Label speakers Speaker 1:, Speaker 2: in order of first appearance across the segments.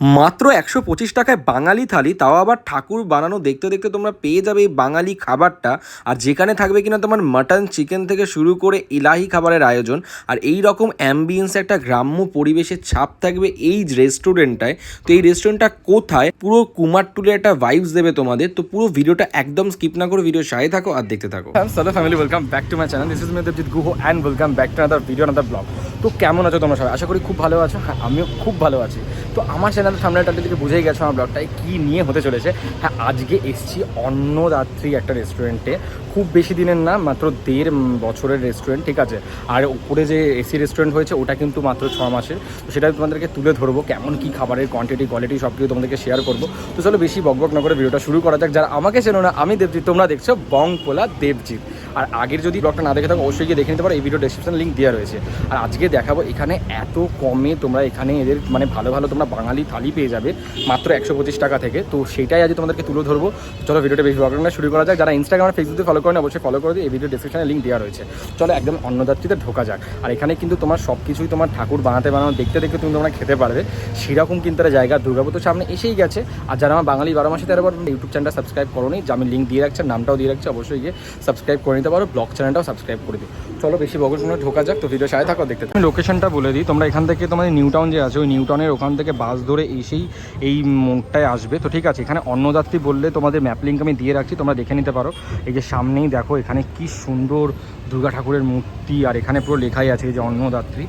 Speaker 1: মাত্র ১২৫ টাকায় বাঙালি থালি, তাও আবার ঠাকুর বানানো। দেখতে দেখতে তোমরা পেয়ে যাবে এই বাঙালি খাবারটা। আর যেখানে থাকবে কিনা তোমার মাটন, চিকেন থেকে শুরু করে ইলাহি খাবারের আয়োজন। আর এই রকম অ্যাম্বিয়েন্স, একটা গ্রাম্য পরিবেশের ছাপ থাকবে এই রেস্টুরেন্টটায়। তো এই রেস্টুরেন্টটা কোথায়, পুরো কুমারটুলির একটা ভাইবস দেবে তোমাদের। তো পুরো ভিডিওটা একদম স্কিপ না করে ভিডিও সাথে থাকো আর দেখতে থাকো।
Speaker 2: Hello family, welcome back to my channel. This is me Devjit Guho and welcome back to another video, another vlog. তো কেমন আছো তোমরা সবাই? আশা করি খুব ভালো আছো। হ্যাঁ, আমিও খুব ভালো আছি। তো আমার চ্যানেলের সামনে টাইটেল থেকে বুঝেই গেছো আমার ব্লগটাই কী নিয়ে হতে চলেছে। হ্যাঁ, আজকে এসেছি অন্নদাত্রী একটা রেস্টুরেন্টে। খুব বেশি দিনের না, মাত্র 1.5 বছরের রেস্টুরেন্ট, ঠিক আছে। আর উপরে যে এসি রেস্টুরেন্ট হয়েছে ওটা কিন্তু মাত্র 6 মাসের। তো সেটা তোমাদেরকে তুলে ধরবো, কেমন কী খাবারের কোয়ান্টিটি, কোয়ালিটি সব কিছু তোমাদেরকে শেয়ার করবো। তো চলো বেশি বকবক না করে ভিডিওটা শুরু করা যাক। যারা আমাকে চেনো না, আমি দেবজিৎ, তোমরা দেখছো বংপোলা দেবজিৎ। আর আগের যদি ব্লগটা না দেখে থাকো অবশ্যই গিয়ে দেখে নিতে পারো, এই ভিডিও ডেসক্রিপশন লিঙ্ক দেওয়া রয়েছে। আর আজকে দেখাবো এখানে এত কমে তোমরা এখানে এদের মানে ভালো ভালো তোমরা বাঙালি থালি পেয়ে যাবে মাত্র 125 টাকা থেকে। তো সেটাই আজ তোমাদেরকে তুলে ধরবো। চলো ভিডিওটা বেশি ব্লগ না শুরু করা যাক। যারা ইনস্টাগ্রাম ফেসবুকে ফলো করেন অবশ্যই ফলো করে দিই, এই ভিডিও ডেসক্রিপশনে লিঙ্ক দেওয়া রয়েছে। চলো একদম অন্নদাত্রীতে ঢোকা যাক। আর এখানে কিন্তু তোমার সব কিছুই তোমার ঠাকুর বানাতে দেখতে দেখতে তুমি তোমরা খেতে পারবে, সেরকম কিন্তু একটা জায়গা। দুর্গাপুর তো সামনে এসেই গেছে। আর যারা আমার বাঙালি 12 মাসে 13 বার ইউটিউব চ্যানেলটা সাবস্ক্রাইব করো নি, যে আমি লিঙ্ক দিয়ে রাখছি, নামটাও দিয়ে রাখছি, অবশ্যই গিয়ে সাবস্ক্রাইব করে নিতে পারো, ব্লগ চ্যানেলটাও সাবস্ক্রাইব করে দিই। চলো বেশি বগল কোনো ঢোকা যাক। তো ভিডিও সাথে থাকো দেখতে। আমি লোকেশনটা বলে দিই, তোমরা এখান থেকে তোমাদের নিউ টাউন যে আছে ওই নিউ টাউনের ওখান থেকে বাস ধরে এসেই এই মোড়টায় আসবে। তো ঠিক আছে, এখানে অন্নদাত্রী বললে তোমাদের ম্যাপ লিঙ্ক আমি দিয়ে রাখছি, তোমরা দেখে নিতে পারো। এই যে সামনেই দেখো এখানে কি সুন্দর দুর্গা ঠাকুরের মূর্তি, আর এখানে পুরো লেখাই আছে এই যে অন্নদাত্রী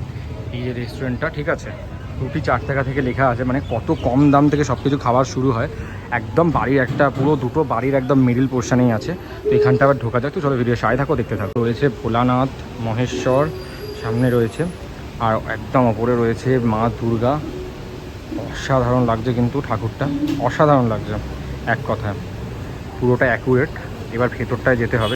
Speaker 2: এই যে রেস্টুরেন্টটা, ঠিক আছে। 2-4 টাকা থেকে লেখা আছে, মানে কত কম দাম থেকে সব কিছু খাবার শুরু হয়। একদম বাড়ির একটা পুরো দুটো বাড়ির একদম মিডিল পোর্শনেই আছে। তো এখানটা আবার ঢোকা যাক। তো চলো ভিডিও সাথে থাকো দেখতে থাকো। রয়েছে ভোলানাথ, মহেশ্বর সামনে রয়েছে, আর একদম ওপরে রয়েছে মা দুর্গা। অসাধারণ লাগছে কিন্তু ঠাকুরটা, অসাধারণ লাগছে এক কথায়, পুরোটা অ্যাকুরেট। এবার ভেতরটায় যেতে হবে।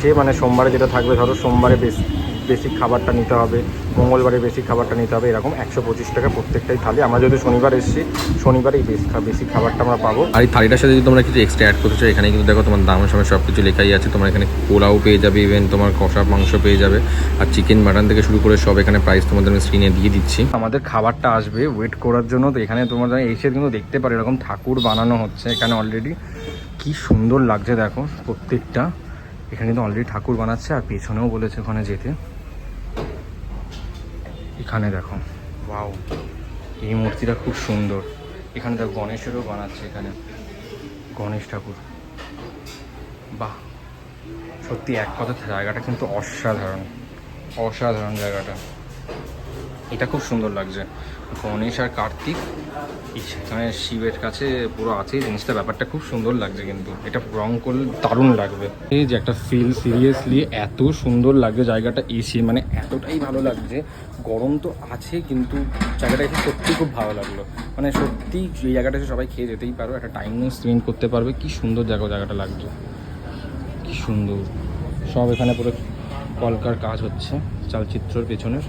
Speaker 2: সে মানে সোমবারে যেটা থাকবে, ধরো সোমবারে বেসিক খাবারটা নিতে হবে, মঙ্গলবারে বেসিক খাবারটা নিতে হবে, এরকম 125 টাকা প্রত্যেকটাই থালি। আমরা যদি শনিবার এসেছি, শনিবারে এই বেসিক খাবারটা আমরা পাবো।
Speaker 1: আর এই থালিটার সাথে যদি তোমরা কিছু এক্সট্রা অ্যাড করতে চাও, এখানে কিন্তু দেখো তোমার দামের সময় সব কিছু লেখাই আছে। তোমরা এখানে পোলাও পেয়ে যাবে, ইভেন তোমার কষা মাংস পেয়ে যাবে, আর চিকেন মাটন থেকে শুরু করে সব এখানে প্রাইস তোমাদের আমি স্ক্রিনে দিয়ে দিচ্ছি।
Speaker 2: আমাদের খাবারটা আসবে ওয়েট করার জন্য। তো এখানে তোমরা এসে কিন্তু দেখতে পারো এরকম ঠাকুর বানানো হচ্ছে এখানে অলরেডি। কি সুন্দর লাগছে দেখো প্রত্যেকটা। এখানে কিন্তু অলরেডি ঠাকুর বানাচ্ছে, আর পেছনেও বলেছে ওখানে যেতে। এখানে দেখো, ওয়াও, এই মূর্তিটা খুব সুন্দর। এখানে দেখো গণেশেরও বানাচ্ছে, এখানে গণেশ ঠাকুর। বাহ, সত্যি এক কথা জায়গাটা কিন্তু অসাধারণ, অসাধারণ জায়গাটা। এটা খুব সুন্দর লাগছে, গণেশ আর কার্তিক এখানে শিবের কাছে পুরো আছে জিনিসটা। ব্যাপারটা খুব সুন্দর লাগছে, কিন্তু এটা রং করলে দারুণ লাগবে। এই যে একটা ফিল, সিরিয়াসলি এত সুন্দর লাগছে জায়গাটা এসে, মানে এতটাই ভালো লাগছে। গরম তো আছে কিন্তু জায়গাটা এসে সত্যি খুব ভালো লাগলো। মানে সত্যি এই জায়গাটা এসে সবাই খেয়ে যেতেই পারো, একটা টাইমও স্পেন্ড করতে পারবে। কি সুন্দর জায়গাটা লাগছে, কি সুন্দর। সব এখানে পুরো কলকার কাজ হচ্ছে চালচিত্রর পেছনের।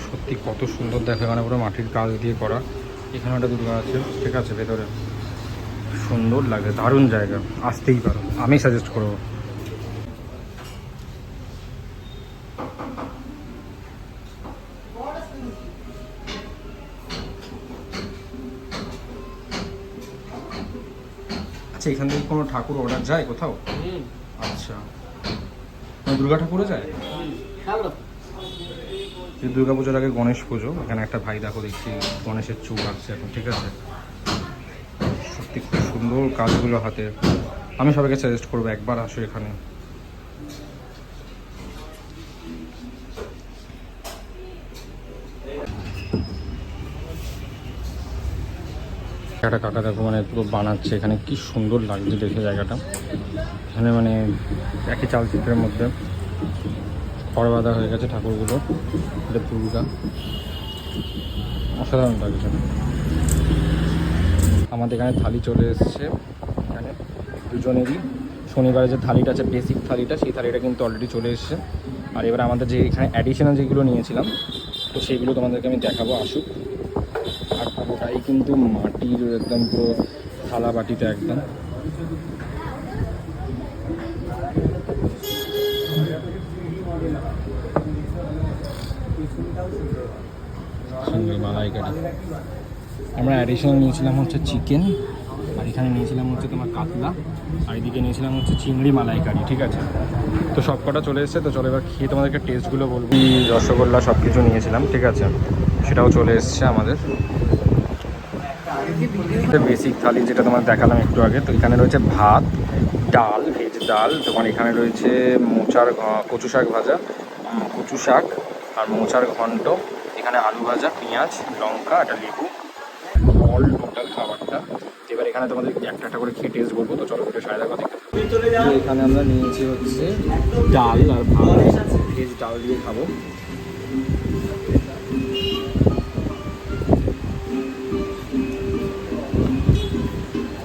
Speaker 2: সত্যি কত সুন্দর দেখো, এখানে পুরো মাটির কাজ দিয়ে করা। এখানে একটা দুর্গা আছে, ঠিক আছে, ভেতরে সুন্দর লাগে, দারুণ জায়গা, আসতেই পারো, আমি সাজেস্ট করবো। আচ্ছা, এখান থেকে কোনো ঠাকুর অর্ডার যায় কোথাও? আচ্ছা, দুর্গা ঠাকুরও যায়। দুর্গা পুজোর আগে গণেশ পুজো। এখানে একটা ভাই দেখো দেখছি গণেশের চুল আঁকছে এখন, ঠিক আছে। সত্যি খুব সুন্দর কাজগুলো হাতে। আমি সবাইকে সাজেস্ট করবো একবার আসো এখানে। একটা কাকা দেখো মানে পুরো বানাচ্ছে এখানে, কি সুন্দর লাগছে দেখে জায়গাটা। এখানে মানে একই চালচিত্রের মধ্যে খড় বাঁধা হয়ে গেছে ঠাকুরগুলো, এটা দুর্গা, অসাধারণ লাগছে। আমাদের এখানে থালি চলে এসছে, এখানে দুজনেরই শনিবারে যে থালিটা আছে বেসিক থালিটা, সেই থালিটা কিন্তু অলরেডি চলে এসছে। আর এবার আমাদের যে এখানে অ্যাডিশনাল যেগুলো নিয়েছিলাম তো সেগুলো তোমাদেরকে আমি দেখাবো আসুক। আর পুরোটাই কিন্তু মাটির একদম পুরো থালা বাটিতে একদম। মালাইকারি আমরা অ্যাডিশনাল নিয়েছিলাম হচ্ছে চিকেন, আর এখানে নিয়েছিলাম হচ্ছে তোমার কাতলা, আর এদিকে নিয়েছিলাম হচ্ছে চিংড়ি মালাইকারি। ঠিক আছে, তো সব কটা চলে এসেছে। তো চলো এবার খেয়ে তোমাদেরকে টেস্টগুলো বলবো। রসগোল্লা সব কিছু নিয়েছিলাম, ঠিক আছে, সেটাও চলে এসছে আমাদের। বেসিক থালি যেটা তোমার দেখালাম একটু আগে, তো এখানে রয়েছে ভাত, ডাল, ভেজ ডাল, তোমার এখানে রয়েছে মোচার কচু শাক ভাজা, কচু শাক আর মোচার ঘন্ট, এখানে আলু ভাজা, পেঁয়াজ, লঙ্কা, একটা লেবু, অল টোটাল খাবারটা। এবার এখানে তোমাদের একটা একটা করে খেয়ে টেস্ট বলবো। তো চলো একটু সায়দা কথা। তো এখানে আমরা নিয়েছি হচ্ছে ডাল আর ভাত, ভেজ ডাল দিয়ে খাবো।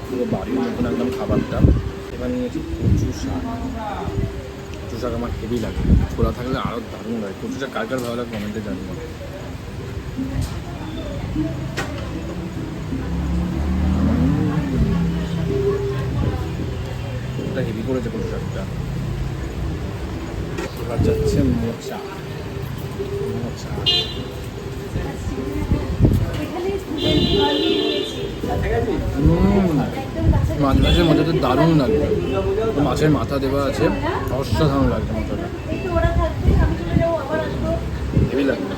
Speaker 2: পুরো বাড়ির মতন একদম খাবারটা। এবার নিয়েছি কচু শাক। কচু শাক আমার হেভি লাগে, ছোলা থাকলে আরও দারুণ লাগে। কচু শাক কার কার ভালো লাগে কমেন্টে জানিও। হেভি করেছে কচু শাকটা। এবার যাচ্ছে মোচা। মোচা মাছ মাছের মজাটা দারুণ লাগবে, মাছের মাথা দেওয়া আছে, অসাধারণ লাগছে মোচাটা, হেভি লাগবে।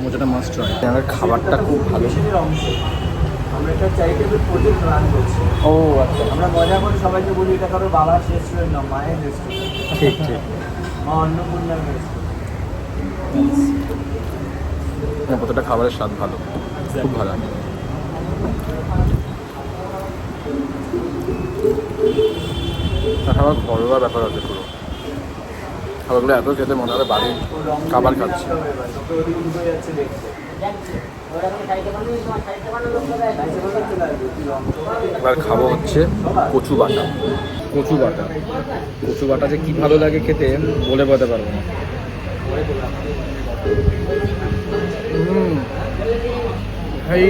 Speaker 2: মোচাটা মাস্ট ট্রাই। আমার খাবারটা খুব ভালো।
Speaker 3: আমরা একটা চ্যারিটেবল প্রজেক্ট রান করছি।
Speaker 2: ও আচ্ছা,
Speaker 3: আমরা মজা করে সবাইকে বলি এটা কারো বাবার রেস্টুরেন্ট না, মায়ের রেস্টুরেন্ট,
Speaker 2: ঠিক ঠিক।
Speaker 3: মা অন্নপূর্ণার রেস্টুরেন্ট।
Speaker 2: প্রত্যেকটা খাবারের স্বাদ ভালো, খুব ভালো। খাবার ঘরোয়া ব্যাপার আছে পুরো, খাবারগুলো এত খেতে মনে হবে বাড়ির খাবার খাচ্ছি। এবার খাবো হচ্ছে কচু বাটা। কচু বাটা, কচু বাটা যে কি ভালো লাগে খেতে বলে বলতে পারবো না। ভাই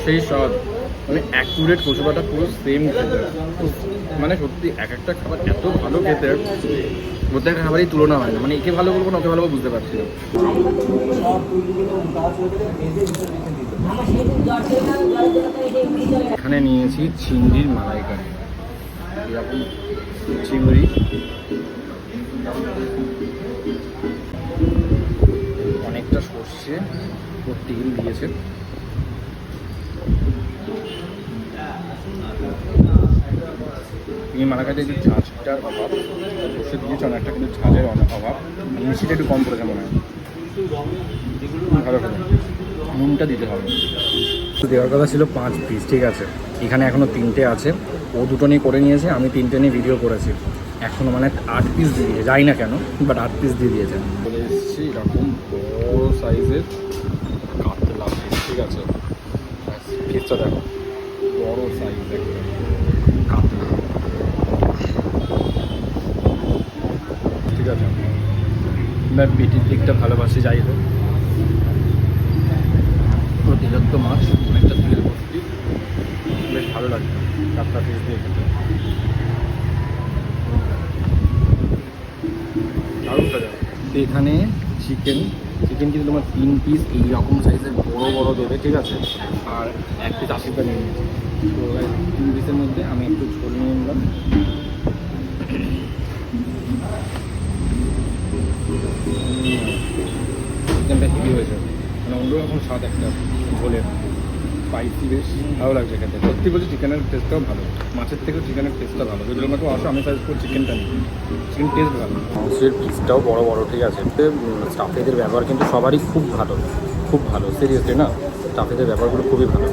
Speaker 2: সেই স্বাদ, মানে অ্যাকুরেট কচু বাটা পুরো সেম খেতে, মানে সত্যি এক একটা খাবার এত ভালো খেতে, প্রত্যেকটা খাবারই তুলনা হয় না। মানে একে ভালো বলবো না ওকে ভালো বুঝতে পারছি না। এখানে নিয়েছি চিংড়ির মালাইকারি, এরকম চিংড়ি, অনেকটা সর্ষে ও তেল দিয়েছে। চিংড়ি মালাইকারিতে যে ঝাঁঝটার অভাব, সর্ষে দিয়েছে অনেকটা, কিন্তু ঝাঁঝের অভাব, মিষ্টিটা একটু কম পড়েছে মনে হয়। ভালো করে নুনটা দিতে হবে। দেওয়ার কথা ছিল 5 পিস, ঠিক আছে, এখানে এখনও 3টে আছে। ও 2টো নিয়ে করে নিয়েছে, আমি 3টে নিয়ে ভিডিও করেছি। এখনও মানে 8 পিস দিয়ে দিয়েছে, যাই না কেন, বাট 8 পিস দিয়ে দিয়েছে। চলে এসেছি এরকম বড় সাইজের কাতলা পিস, ঠিক আছে, পিসটা দেখো বড় সাইজ দেখো কাতলা, ঠিক আছে। এবার পেটির দিকটা ভালোবাসি, যাই হোক পুরো তেলাক্ত মাছ, অনেকটা তেল ভর্তি, বেশ ভালো লাগে কাতলা পিস দিয়ে খেতে, দারুণ খাওয়া। তো এখানে চিকেন কিন্তু তোমার 3 পিস এইরকম সাইজের বড় বড় দেবে, ঠিক আছে, আর 1 পিস 80 টাকা নিয়ে নিয়েছি। তো 3 পিসের মধ্যে আমি একটু ঝোল নিয়ে নিলাম। চিকেনটা হেভি হয়েছে, মানে অন্যরকম স্বাদ একটা ঝোলের, স্পাইসি, বেশ ভালো লাগছে খেতে। সত্যি বলছি চিকেনের টেস্টটাও ভালো, মাছের থেকেও চিকেনের টেস্টটা ভালো। যদি আমাকে আসো আমি সাইজ করে চিকেনটা নিই, চিকেন টেস্ট ভালো, মাংসের পিসটাও বড় বড়, ঠিক আছে। স্টাফেদের ব্যবহার কিন্তু সবারই খুব ভালো, খুব ভালো, সিরিয়াসলি না স্টাফেদের ব্যাপারগুলো খুবই ভালো।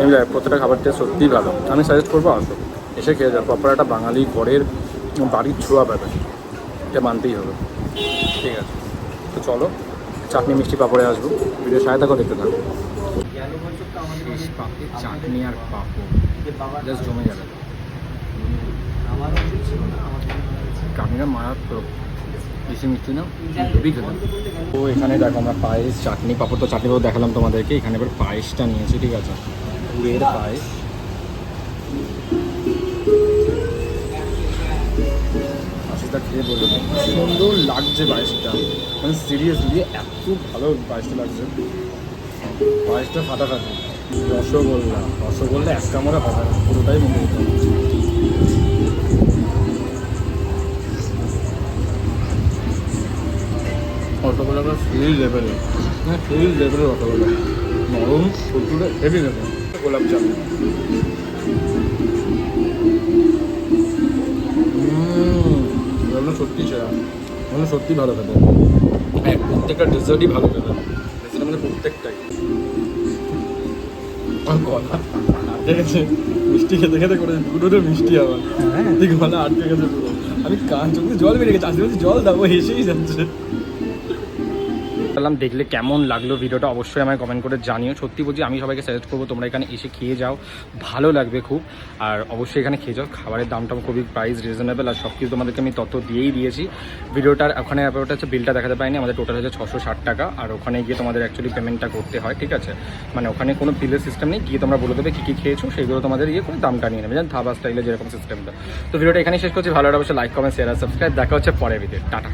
Speaker 2: এমনি প্রত্যেকটা খাবার টেস্ট সত্যিই ভালো। আমি সাজেস্ট করবো আসো, এসে খেয়ে যাও। প্রপার একটা বাঙালি ঘরের বাড়ির ছোঁয়া পাবে, এটা মানতেই হবে। ঠিক আছে, তো চলো চাটনি মিষ্টি পাঁপড়ে আসবো, ভিডিও সাথে থাকো, দেখতে থাকো। চাটনি আর পাঁপড় জাস্ট জমে যাবে। চাটনিটা মারাত্মক, বেশি মিষ্টি না, খুবই খেলাম। তো এখানে দেখো আমরা পায়েস, চাটনি, পাঁপড়, তো চাটনি পাঁপড় দেখালাম তোমাদেরকে। এখানে এবার পায়েসটা নিয়েছি, ঠিক আছে, গুড়ের পায়েস। পায়েসটা খেয়ে বলবো সুন্দর লাগছে পায়েসটা, মানে সিরিয়াসলি এত ভালো পায়েসটা লাগছে। পায়েসটা ফাটাফাটি। রসগোল্লা, রসগোল্লা এক কামড়ে হবে না, পুরোটাই মুখে দিতে হবে। রসগোল্লাটা সেই লেভেলে, হ্যাঁ সেই লেভেলের রসগোল্লা, নরম সবজিটা হেভি লেভেল। গোলাপ জামুন, সত্যি সেরা, মানে সত্যি ভালো খেতে। হ্যাঁ, প্রত্যেকটা ডেজার্টই ভালো খেতে, ডেজার্টের মধ্যে প্রত্যেকটাই। আমার গলা আটকে গেছে মিষ্টি খেতে খেতে, করে দুটো মিষ্টি আবার গলা আটকে গেছে পুরো। আমি কান চোখে জল বেরিয়ে গেছে, আজকে জল দাও, হেসেই যাচ্ছে। দেখলে কেমন লাগলো ভিডিওটা অবশ্যই আমায় কমেন্ট করে জানিও। সত্যি বলছি, আমি সবাইকে সাজেস্ট করবো তোমরা এখানে এসে খেয়ে যাও, ভালো লাগবে খুব। আর অবশ্যই এখানে খেয়ে যাও, খাবারের দামটাও খুবই প্রাইস রিজনেবল, আর সব কিছু তোমাদেরকে আমি তত দিয়েই দিয়েছি। ভিডিওটার ওখানে ব্যাপারটা হচ্ছে বিলটা দেখাতে পারিনি, আমাদের টোটাল হচ্ছে 660 টাকা। আর ওখানে গিয়ে তোমাদের অ্যাকচুয়ালি পেমেন্টটা করতে হয়, ঠিক আছে, মানে ওখানে কোনো বিলের সিস্টেম নেই, গিয়ে তোমরা বলে দেবে কী কী খেয়েছো, সেইগুলো তোমাদের ইয়ে করে দামটা নিয়ে নেবে, যেন ধাবা স্টাইলে যেরকম সিস্টেমটা। তো ভিডিওটা এখানেই শেষ করছি। ভালো লাগলে অবশ্যই লাইক, কমেন্ট, শেয়ার আর সাবস্ক্রাইব। দেখা হচ্ছে পরের ভিডিও, টাটা।